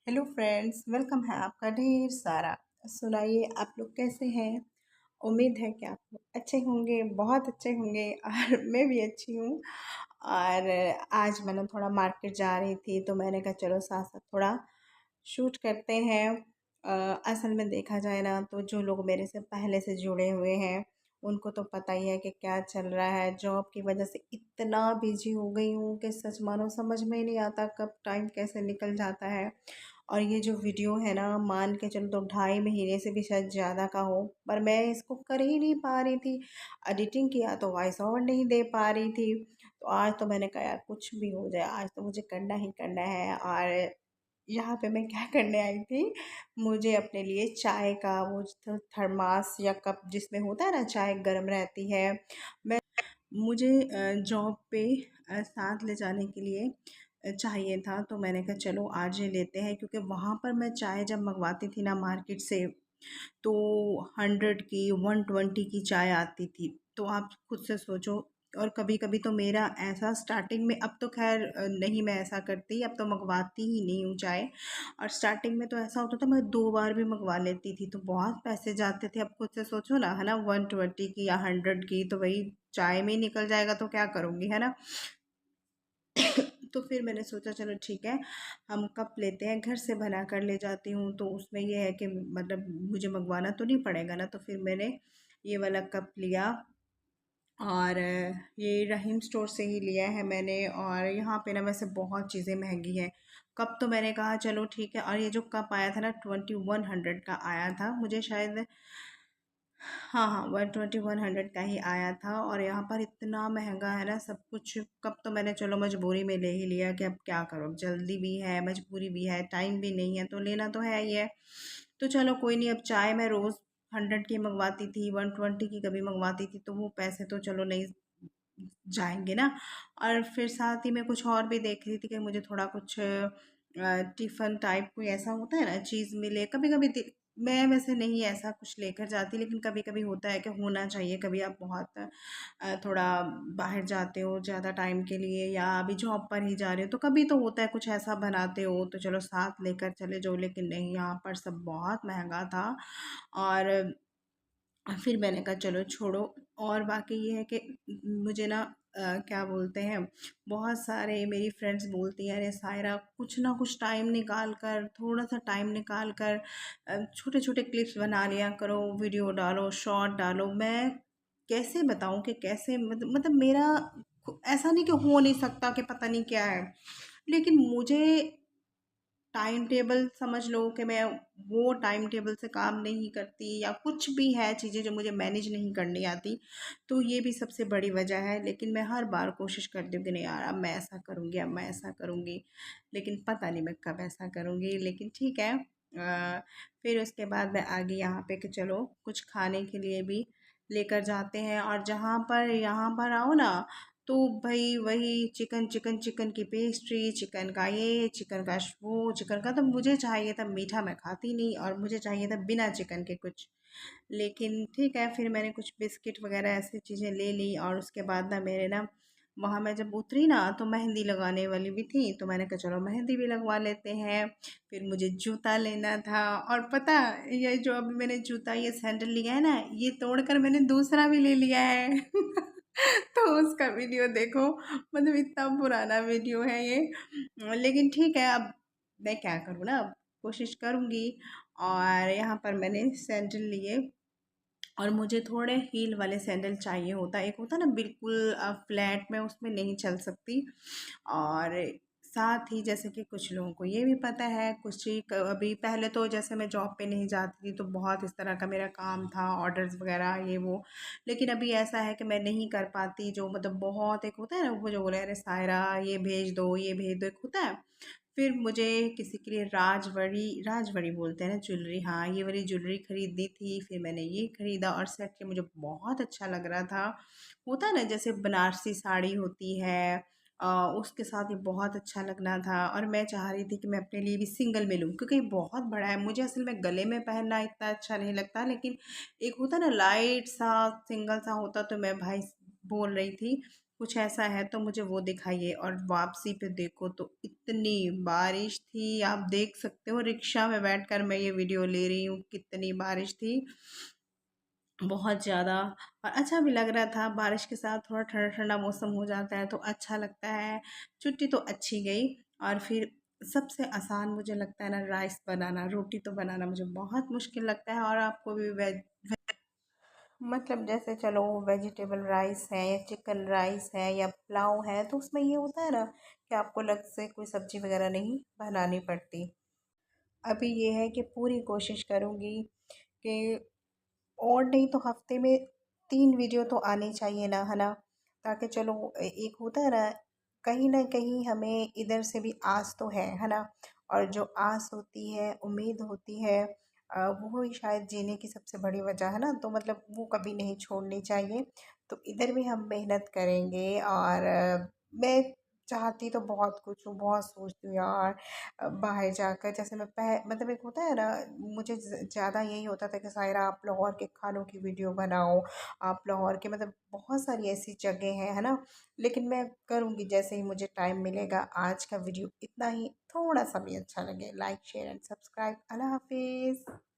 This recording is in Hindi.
हेलो फ्रेंड्स, वेलकम है आपका ढेर सारा। सुनाइए, आप लोग कैसे हैं? उम्मीद है कि आप लोग अच्छे होंगे, बहुत अच्छे होंगे। और मैं भी अच्छी हूँ। और आज मैंने थोड़ा मार्केट जा रही थी, तो मैंने कहा चलो साथ साथ थोड़ा शूट करते हैं। असल में देखा जाए ना, तो जो लोग मेरे से पहले से जुड़े हुए हैं उनको तो पता ही है कि क्या चल रहा है। जॉब की वजह से इतना बिजी हो गई हूँ कि सच मानो समझ में ही नहीं आता कब टाइम कैसे निकल जाता है। और ये जो वीडियो है ना, मान के चलो तो 2.5 महीने से भी शायद ज़्यादा का हो, पर मैं इसको कर ही नहीं पा रही थी। एडिटिंग किया तो वॉइस ओवर नहीं दे पा रही थी। तो आज तो मैंने कहा यार कुछ भी हो जाए, आज तो मुझे करना ही करना है। और यहाँ पे मैं क्या करने आई थी, मुझे अपने लिए चाय का वो जो थर्मास या कप जिसमें होता है ना चाय गर्म रहती है, मैं मुझे जॉब पे साथ ले जाने के लिए चाहिए था। तो मैंने कहा चलो आज ही लेते हैं, क्योंकि वहाँ पर मैं चाय जब मंगवाती थी ना मार्केट से, तो 100 की 120 की चाय आती थी। तो आप खुद से सोचो। और कभी कभी तो मेरा ऐसा स्टार्टिंग में, अब तो खैर नहीं मैं ऐसा करती, अब तो मंगवाती ही नहीं हूँ चाय। और स्टार्टिंग में तो ऐसा होता था मैं 2 बार भी मंगवा लेती थी, तो बहुत पैसे जाते थे। अब खुद से सोचो ना, है ना, 120 की या 100 की, तो वही चाय में ही निकल जाएगा, तो क्या करूँगी, है ना। तो फिर मैंने सोचा चलो ठीक है, हम कप लेते हैं, घर से बना कर ले जाती हूँ, तो उसमें ये है कि मतलब मुझे मंगवाना तो नहीं पड़ेगा ना। तो फिर मैंने ये वाला कप लिया। और ये रहीम स्टोर से ही लिया है मैंने। और यहाँ पे ना वैसे बहुत चीज़ें महंगी हैं। कप तो मैंने कहा चलो ठीक है। और ये जो कप आया था ना, 2100 का आया था मुझे शायद। हाँ हाँ, 120 100 का ही आया था। और यहाँ पर इतना महंगा है ना सब कुछ। कब तो मैंने चलो मजबूरी में ले ही लिया कि अब क्या करो, अब जल्दी भी है, मजबूरी भी है, टाइम भी नहीं है, तो लेना तो है ही है। तो चलो कोई नहीं। अब चाय मैं रोज़ 100 की मंगवाती थी, 120 की कभी मंगवाती थी, तो वो पैसे तो चलो नहीं जाएंगे ना। और फिर साथ ही मैं कुछ और भी देख रही थी कि मुझे थोड़ा कुछ टिफ़िन टाइप कोई ऐसा होता है ना चीज़ मिले। कभी कभी मैं वैसे नहीं ऐसा कुछ लेकर जाती, लेकिन कभी कभी होता है कि होना चाहिए। कभी आप बहुत थोड़ा बाहर जाते हो ज़्यादा टाइम के लिए, या अभी जॉब पर ही जा रहे हो, तो कभी तो होता है कुछ ऐसा बनाते हो, तो चलो साथ लेकर चले जाओ। लेकिन नहीं, यहाँ पर सब बहुत महंगा था। और फिर मैंने कहा चलो छोड़ो। और बाकी ये है कि मुझे ना क्या बोलते हैं, बहुत सारे मेरी फ्रेंड्स बोलती हैं अरे सायरा कुछ ना कुछ टाइम निकाल कर, थोड़ा सा टाइम निकाल कर छोटे छोटे क्लिप्स बना लिया करो, वीडियो डालो, शॉर्ट डालो। मैं कैसे बताऊं कि कैसे, मतलब मेरा ऐसा नहीं कि हो नहीं सकता कि पता नहीं क्या है, लेकिन मुझे टाइम टेबल समझ लो कि मैं वो टाइम टेबल से काम नहीं करती, या कुछ भी है चीज़ें जो मुझे मैनेज नहीं करनी आती। तो ये भी सबसे बड़ी वजह है। लेकिन मैं हर बार कोशिश करती हूँ कि नहीं यार, अब मैं ऐसा करूँगी, अब मैं ऐसा करूँगी, लेकिन पता नहीं मैं कब ऐसा करूँगी। लेकिन ठीक है। फिर उसके बाद मैं आ गई यहाँ पे कि चलो कुछ खाने के लिए भी लेकर जाते हैं। और जहाँ पर यहाँ पर आओ ना, तो भाई वही चिकन चिकन चिकन की पेस्ट्री, चिकन का ये, चिकन का वो, चिकन का तो मुझे चाहिए था मीठा, मैं खाती नहीं, और मुझे चाहिए था बिना चिकन के कुछ। लेकिन ठीक है, फिर मैंने कुछ बिस्किट वगैरह ऐसी चीज़ें ले ली। और उसके बाद ना मेरे ना वहाँ मैं जब उतरी ना, तो मेहंदी लगाने वाली भी थी, तो मैंने कहा चलो मेहंदी भी लगवा लेते हैं। फिर मुझे जूता लेना था। और पता, ये जो अभी मैंने जूता, ये सैंडल लिया है ना, ये तोड़कर मैंने दूसरा भी ले लिया है। तो उसका वीडियो देखो, मतलब इतना पुराना वीडियो है ये। लेकिन ठीक है, अब मैं क्या करूँ ना, अब कोशिश करूँगी। और यहाँ पर मैंने सैंडल लिए। और मुझे थोड़े हील वाले सैंडल चाहिए होता, एक होता ना बिल्कुल फ्लैट में, उसमें नहीं चल सकती। और साथ ही जैसे कि कुछ लोगों को ये भी पता है, कुछ ही अभी पहले तो जैसे मैं जॉब पे नहीं जाती थी, तो बहुत इस तरह का मेरा काम था, ऑर्डर्स वगैरह ये वो। लेकिन अभी ऐसा है कि मैं नहीं कर पाती, जो मतलब बहुत एक होता है ना, वो जो बोले अरे सायरा ये भेज दो, ये भेज दो, एक होता है। फिर मुझे किसी के लिए राजवड़ी, राजवड़ी बोलते हैं ना ज्वेलरी, हाँ ये वाली ज्वेलरी खरीदनी थी। फिर मैंने ये खरीदा, और सेट के मुझे बहुत अच्छा लग रहा था। होता है ना जैसे बनारसी साड़ी होती है, उसके साथ ये बहुत अच्छा लगना था। और मैं चाह रही थी कि मैं अपने लिए भी सिंगल में लूँ, क्योंकि ये बहुत बड़ा है, मुझे असल में गले में पहनना इतना अच्छा नहीं लगता। लेकिन एक होता ना लाइट सा सिंगल सा होता, तो मैं भाई बोल रही थी कुछ ऐसा है तो मुझे वो दिखाइए। और वापसी पे देखो तो इतनी बारिश थी, आप देख सकते हो रिक्शा में बैठकर मैं ये वीडियो ले रही हूँ, कितनी बारिश थी, बहुत ज़्यादा। और अच्छा भी लग रहा था, बारिश के साथ थोड़ा ठंडा ठंडा मौसम हो जाता है तो अच्छा लगता है। छुट्टी तो अच्छी गई। और फिर सबसे आसान मुझे लगता है ना राइस बनाना, रोटी तो बनाना मुझे बहुत मुश्किल लगता है। और आपको भी वेज मतलब जैसे चलो वेजिटेबल राइस है या चिकन राइस है या पुलाव है तो उसमें ये होता है ना कि आपको अलग से कोई सब्जी वगैरह नहीं बनानी पड़ती। अभी ये है कि पूरी कोशिश करूँगी कि और नहीं तो हफ्ते में 3 वीडियो तो आनी चाहिए ना, है ना? ताकि चलो एक होता है ना, कहीं न कहीं हमें इधर से भी आस तो है ना? और जो आस होती है, उम्मीद होती है वो ही शायद जीने की सबसे बड़ी वजह है ना? तो मतलब वो कभी नहीं छोड़नी चाहिए। तो इधर भी हम मेहनत करेंगे। और मैं चाहती तो बहुत कुछ हूँ, बहुत सोचती हूँ यार बाहर जाकर। जैसे मैं मतलब एक होता है ना, मुझे ज़्यादा यही होता था कि सायरा आप लाहौर के खानों की वीडियो बनाओ, आप लाहौर के मतलब बहुत सारी ऐसी जगह हैं, है ना? लेकिन मैं करूँगी जैसे ही मुझे टाइम मिलेगा। आज का वीडियो इतना ही, थोड़ा सा भी अच्छा लगे लाइक शेयर एंड सब्सक्राइब। अल्लाह हाफिज़।